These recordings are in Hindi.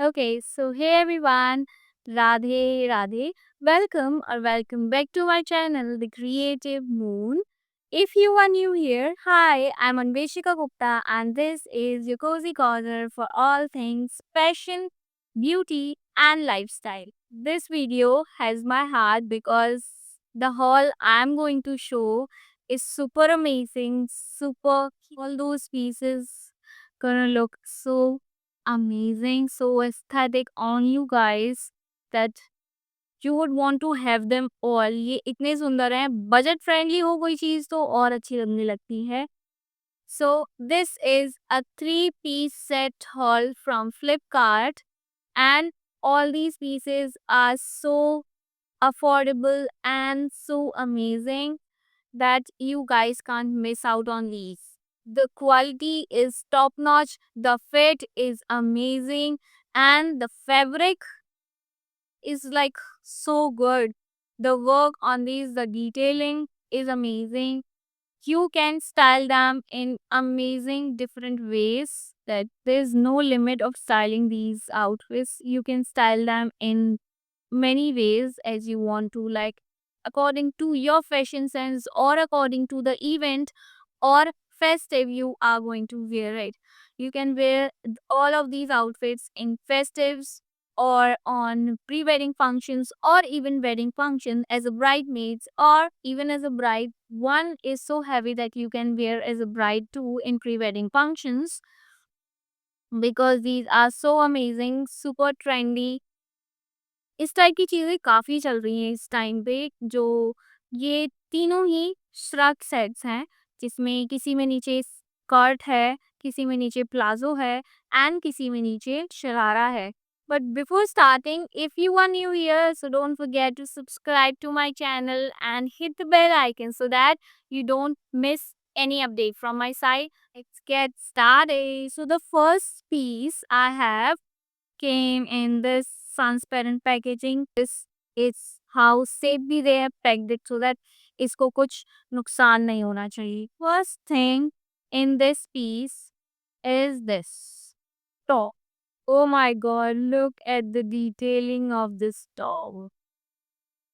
Okay, so hey everyone, Radhe Radhe. Welcome or welcome back to my channel, The Creative Moon. If you are new here, hi, I'm Anveshika Gupta and this is your cozy corner for all things fashion, beauty and lifestyle. This video has my heart because the haul I'm going to show is super amazing, super all those pieces gonna look so amazing, so aesthetic on you guys that you would want to have them all. ये इतने सुंदर हैं, बजट फ्रेंडली हो कोई चीज तो और अच्छी लगने लगती है. So this is a three-piece set haul from Flipkart, and all these pieces are so affordable and so amazing that you guys can't miss out on these. The quality is top notch, the fit is amazing, and the fabric is like so good. The work on these, the detailing is amazing. You can style them in amazing different ways that there's no limit of styling these outfits. You can style them in many ways as you want to, like according to your fashion sense or according to the event or festive you are going to wear it. You can wear all of these outfits in festives or on pre-wedding functions or even wedding function as a bridesmaids or even as a bride. One is so heavy that you can wear as a bride too in pre-wedding functions because these are so amazing, super trendy. इस टाइप की चीज़ें काफ़ी चल रही हैं इस टाइम पे, जो ये तीनों ही श्रग सेट्स हैं, जिसमें किसी में नीचे स्कर्ट है, किसी में नीचे प्लाज़ो है एंड किसी में नीचे शरारा है. But before starting, if you are new here, so don't forget to subscribe to my channel and hit the bell icon so that you don't miss any update from my side. Let's get started. So the first piece I have came in this transparent packaging. This is how safely they have packed it so that इसको कुछ नुकसान नहीं होना चाहिए. First thing in this piece is this top. Oh my god, look at the detailing of this top.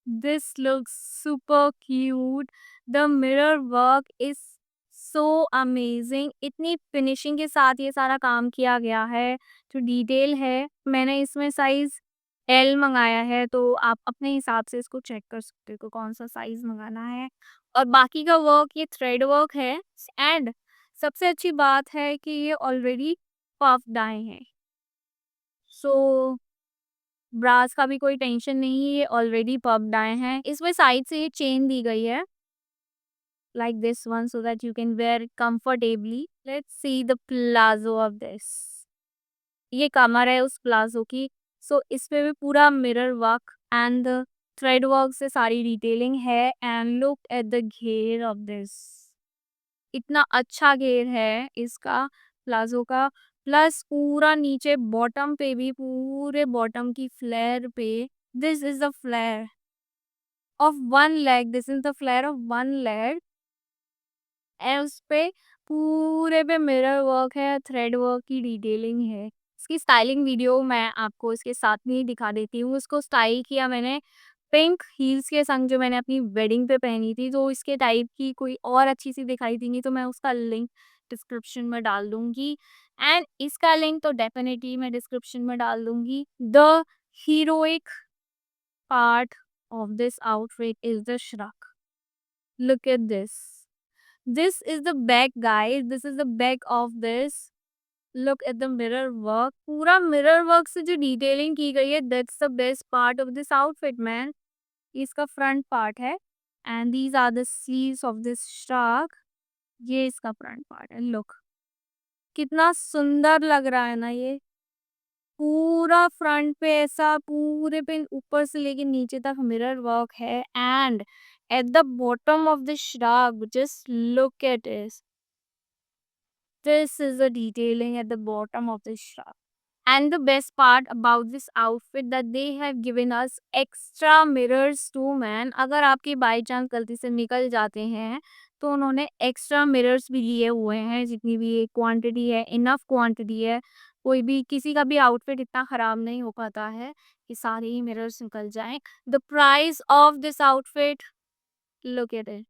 This looks super cute. The mirror work is so amazing. इतनी फिनिशिंग के साथ ये सारा काम किया गया है. जो डिटेल है, मैंने इसमें साइज एल मंगाया है, तो आप अपने हिसाब से इसको चेक कर सकते हो कि कौन सा साइज मंगाना है. और बाकी का वर्क ये थ्रेड वर्क है. एंड सबसे अच्छी बात है कि ये ऑलरेडी पफ्ड आए हैं. सो ब्रास का भी कोई टेंशन नहीं है, ये ऑलरेडी पफ्ड आए हैं. इसमें साइड से ये चेन दी गई है like this one so that you can wear it comfortably. Let's see the palazzo of this. ये कमर है उस प्लाजो की. सो इस पे भी पूरा mirror work and thread work से सारी डिटेलिंग है. एंड लुक एट द घेर ऑफ दिस. इतना अच्छा घेर है इसका प्लाजो का. प्लस पूरा नीचे बॉटम पे भी, पूरे बॉटम की फ्लेयर पे, this is the flare of one leg. This is the flare of one leg. And उस पे पूरे पे मिरर वर्क है, थ्रेड वर्क की डिटेलिंग है. इसकी स्टाइलिंग वीडियो मैं आपको इसके साथ में ही दिखा देती हूँ. उसको स्टाइल किया मैंने पिंक हील्स के संग, जो मैंने अपनी वेडिंग पे पहनी थी. तो इसके टाइप की कोई और अच्छी सी दिखाई थी तो मैं उसका लिंक डिस्क्रिप्शन में डाल दूंगी. एंड इसका लिंक तो डेफिनेटली मैं डिस्क्रिप्शन में डाल दूंगी. The heroic part of this outfit is the shrug. Look at this. This is the back, guys. This is the back of this. Look at the mirror work. पूरा mirror work से जो detailing की गई है, that's the best part of this outfit, man. इसका front part है. And these are the sleeves of this shrug. ये इसका front part है. Look. कितना सुंदर लग रहा है ना ये. पूरा फ्रंट पे ऐसा पूरे पे ऊपर से लेके नीचे तक मिरर वर्क है. And at the bottom of the shrug, just look at it. This is the detailing at the bottom of the shrug. And the best part about this outfit that they have given us extra mirrors too, man. अगर आपके बाई चांस गलती से निकल जाते हैं तो उन्होंने एक्स्ट्रा मिरर्स भी लिए हुए हैं. जितनी भी क्वांटिटी है, इनफ क्वांटिटी है, कोई भी किसी का भी आउटफिट इतना खराब नहीं हो पाता है कि सारे ही मिरर्स निकल जाएँ। The price of this outfit, look at it.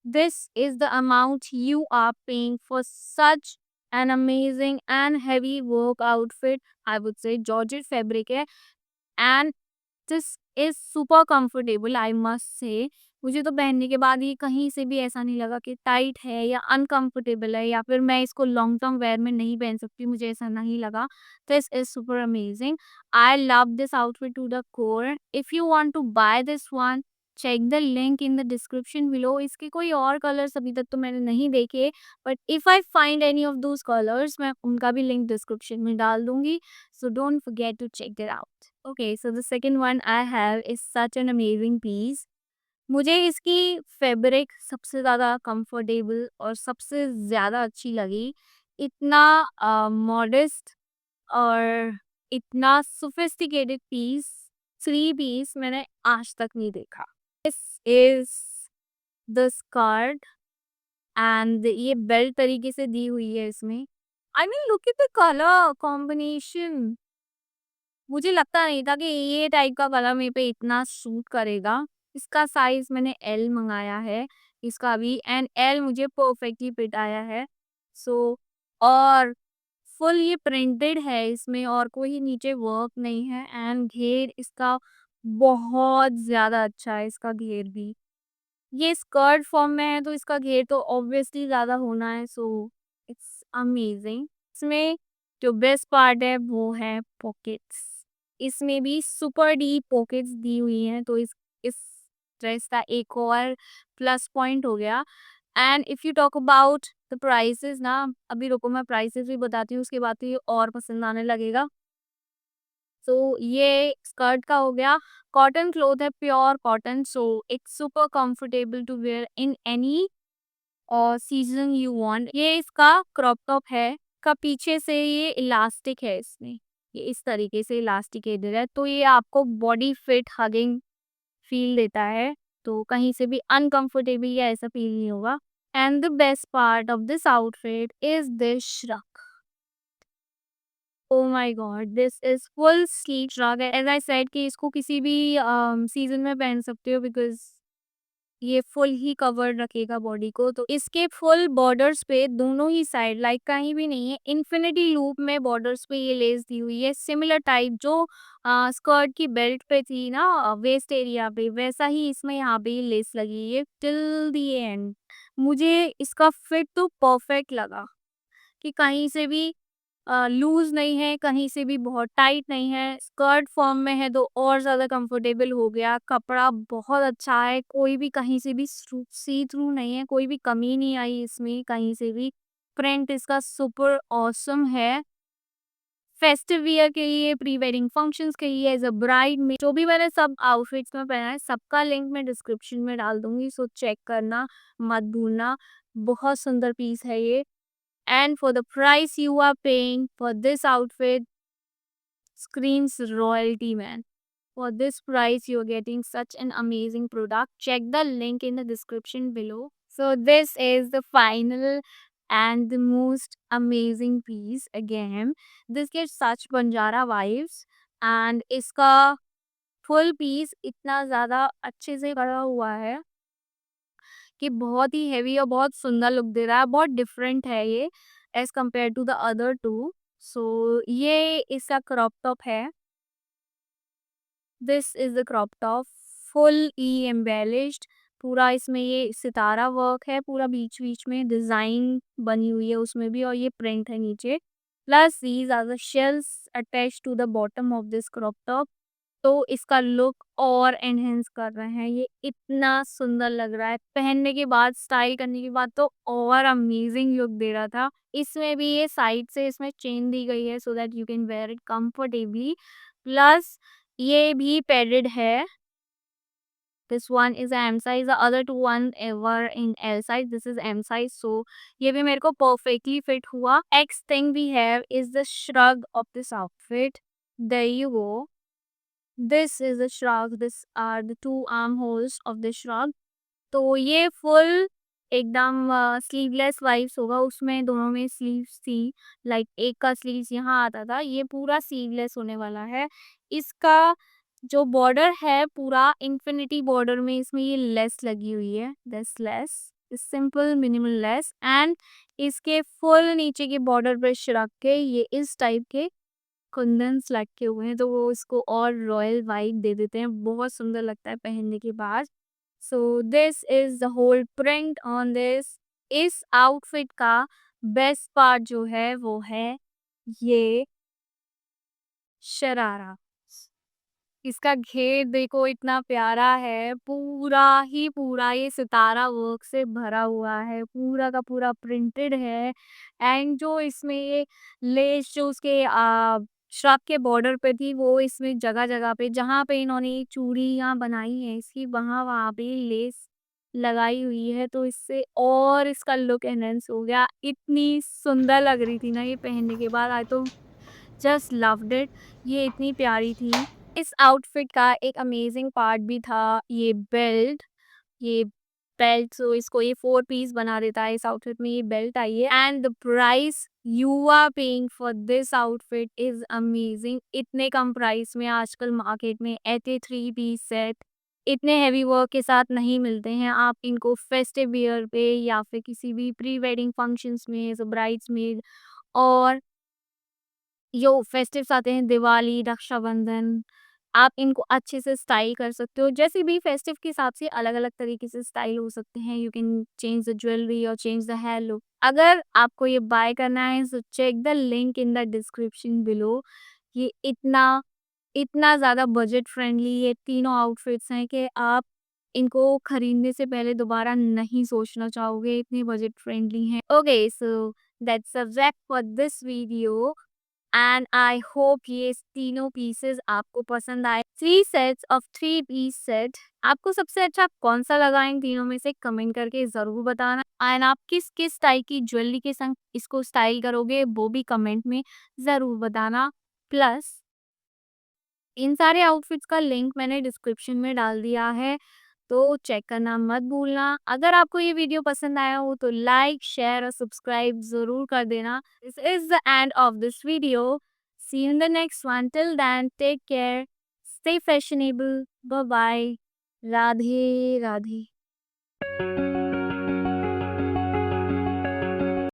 This is the amount you are paying for such an amazing and heavy work outfit. I would say Georgette fabric है and this is super comfortable, I must say. मुझे तो पहनने के बाद ये कहीं से भी ऐसा नहीं लगा कि टाइट है या अनकंफर्टेबल है या फिर मैं इसको लॉन्ग टर्म वेयर में नहीं पहन सकती, मुझे ऐसा नहीं लगा। This is super amazing. I love this outfit to the core. If you want to buy this one, check the link in the description below. इसके कोई और कलर्स अभी तक तो मैंने नहीं देखे, but if I find any of those colours, मैं उनका भी लिंक डिस्क्रिप्शन में डाल दूंगी। So don't forget to check it out. Okay, so the second one I have is such an amazing piece. मुझे इसकी फैब्रिक सबसे ज़्यादा कंफर्टेबल और सबसे ज़्यादा अच्छी लगी। इतना मॉडेस्ट और इतना सोफिस्टिकेटेड पीस, थ्री पीस मैंने आज तक नहीं देखा। This is the skirt and ये बेल्ट तरीके से दी हुई है इसमें। I mean look at the colour combination. मुझे लगता नहीं था कि ये टाइप का कलर मेरे पे इतना सूट करेगा। इसका साइज़ मैंने एल मँगाया है, इसका भी, एंड एल मुझे परफेक्टली फिट आया है। सो और फुल ये प्रिंटेड है इसमें और कोई नीचे वर्क नहीं है एंड घेर इसका बहुत ज़्यादा अच्छा है, इसका घेर भी। ये स्कर्ट फॉर्म में है तो इसका घेर तो ऑब्वियसली ज़्यादा होना है, सो इट्स अमेजिंग। इसमें जो बेस्ट पार्ट है वो है पॉकेट्स। इसमें भी सुपर डीप पॉकेट्स दी हुई हैं, तो इस ड्रेस का एक और प्लस पॉइंट हो गया। And if you talk about the prices ना, अभी रुको मैं प्राइसेस भी बताती हूँ, उसके बाद तो ये और पसंद आने लगेगा। सो ये स्कर्ट का हो गया। कॉटन क्लॉथ है, pure cotton, so it's super comfortable to wear in any season you want. ये इसका क्रॉप टॉप है, का पीछे से ये इलास्टिक है इसमें, ये इस तरीके से इलास्टिकेटेड है, तो ये आपको बॉडी फिट हगिंग फील देता है, तो कहीं से भी अनकंफर्टेबल या ऐसा फील नहीं होगा। And the best part of this outfit is this shrug. Oh my God! This is full sleeve shrug. As I said कि इसको किसी भी सीज़न में पहन सकते हो बिकॉज़ ये फुल ही कवर्ड रखेगा बॉडी को। तो इसके फुल बॉर्डर्स पे दोनों ही साइड लाइक कहीं भी नहीं है, इन्फिनिटी लूप में बॉर्डर्स पे ये लेस दी हुई है, सिमिलर टाइप जो स्कर्ट की बेल्ट पे थी ना वेस्ट एरिया पे, वैसा ही इसमें यहाँ पे लेस लगी है टिल द एंड। मुझे इसका फिट तो परफेक्ट लगा कि कहीं से भी लूज़ नहीं है, कहीं से भी बहुत टाइट नहीं है, स्कर्ट फॉर्म में है तो और ज़्यादा कंफर्टेबल हो गया। कपड़ा बहुत अच्छा है, कोई भी कहीं से भी सी थ्रू नहीं है, कोई भी कमी नहीं आई इसमें कहीं से भी। प्रिंट इसका सुपर ऑसम है। फेस्टिव वियर के लिए, प्री वेडिंग फंक्शंस के लिए, एज़ अ ब्राइड में जो भी मैंने सब आउटफिट्स में पहना है, सबका लिंक मैं डिस्क्रिप्शन में डाल दूँगी, सो चेक करना मत भूलना। बहुत सुंदर पीस है ये। And for the price you are paying for this outfit screams royalty, man. For this price, you're getting such an amazing product. Check the link in the description below. So this is the final and the most amazing piece again. This gets such Banjara vibes and इसका full piece इतना ज़्यादा अच्छे से करा हुआ है कि बहुत ही हेवी और बहुत सुंदर लुक दे रहा है, बहुत डिफरेंट है ये as compared to the other two. So ये इसका क्रॉप टॉप है। This is the crop top, full embellished, पूरा इसमें ये सितारा वर्क है, पूरा बीच-बीच में डिज़ाइन बनी हुई है उसमें भी और ये प्रिंट है नीचे। Plus these are the shells attached to the bottom of this crop top. तो इसका लुक और एनहेंस कर रहे हैं, ये इतना सुंदर लग रहा है पहनने के बाद, स्टाइल करने के बाद तो और अमेजिंग लुक दे रहा था। इसमें भी ये साइड से इसमें चेन दी गई है so that you can wear it comfortably. Plus ये भी पैडेड है। This one is M size, the other two one ever in L size, this is M size, so ये भी मेरे को परफेक्टली फिट हुआ। Next thing we have is the shrug of this outfit. There you go. This is the shrug. This are the two armholes of the shrug. तो ये फुल एकदम स्लीवलेस वाइब्स होगा, उसमें दोनों में स्लीव्स थी, लाइक एक का स्लीव्स यहाँ आता था, ये पूरा स्लीवलेस होने वाला है। इसका जो बॉर्डर है पूरा इन्फिनिटी बॉर्डर में इसमें ये लेस लगी हुई है, this less simple minimal less and इसके फुल नीचे के बॉर्डर पे छिड़क के ये इस टाइप के कुंदन्स लटके हुए हैं, तो वो इसको और रॉयल वाइब दे देते हैं, बहुत सुंदर लगता है पहनने के बाद। So this is the whole print on this. इस आउटफिट का बेस्ट पार्ट जो है वो है ये शरारा। इसका घेर देखो इतना प्यारा है, पूरा ही पूरा ये सितारा वर्क से भरा हुआ है, पूरा का पूरा प्रिंटेड है एंड जो इसमें ये लेस जो उसके श्रग के बॉर्डर पे थी वो इसमें जगह-जगह पे जहाँ पे इन्होंने ये चूड़ियाँ बनाई हैं इसकी वहाँ-वहाँ पे लेस लगाई हुई है, तो इससे और इसका लुक एनहांस हो गया। इतनी सुंदर लग रही थी ना ये पहनने के बाद, आई तो जस्ट लव्ड इट। ये इतनी प्यारी थी। इस आउटफिट का एक अमेजिंग पार्ट भी था ये बेल्ट। ये बेल्ट सो इसको ये 4 पीस बना देता है, इस आउटफिट में ये बेल्ट आई है and the price you are paying for this outfit is amazing. इतने कम प्राइस में आजकल मार्केट में 83 पीस सेट इतने हेवी वर्क के साथ नहीं मिलते हैं। आप इनको फेस्टिव वियर पे या फिर किसी भी प्री वेडिंग फंक्शंस में एज अ ब्राइड्समेड और जो फेस्टिव्स आते हैं दिवाली, रक्षाबंधन, आप इनको अच्छे से स्टाइल कर सकते हो। जैसे भी फेस्टिव के हिसाब से अलग-अलग तरीके से स्टाइल हो सकते हैं। You can change the jewellery और चेंज द हेयर लुक। अगर आपको ये बाय करना है so check the link in the description below. ये इतना इतना ज़्यादा बजट फ्रेंडली ये तीनों आउटफिट्स हैं कि आप इनको खरीदने से पहले दोबारा नहीं सोचना चाहोगे, इतने बजट फ्रेंडली हैं। Okay so that's a rap for this video and I hope ये तीनों पीसेस आपको पसंद आए। 3 सेट्स ऑफ 3 पीस सेट आपको सबसे अच्छा कौन सा लगा इन तीनों में से कमेंट करके ज़रूर बताना एंड आप किस किस टाइप की ज्वेलरी के संग इसको स्टाइल करोगे वो भी कमेंट में ज़रूर बताना। प्लस इन सारे आउटफिट्स का लिंक मैंने डिस्क्रिप्शन में डाल दिया है, तो चेक करना मत भूलना। अगर आपको ये वीडियो पसंद आया हो तो लाइक, शेयर और सब्सक्राइब ज़रूर कर देना। This is the end of this video. See you in the next one. Till then take care, stay fashionable, bye bye, Radhe Radhe.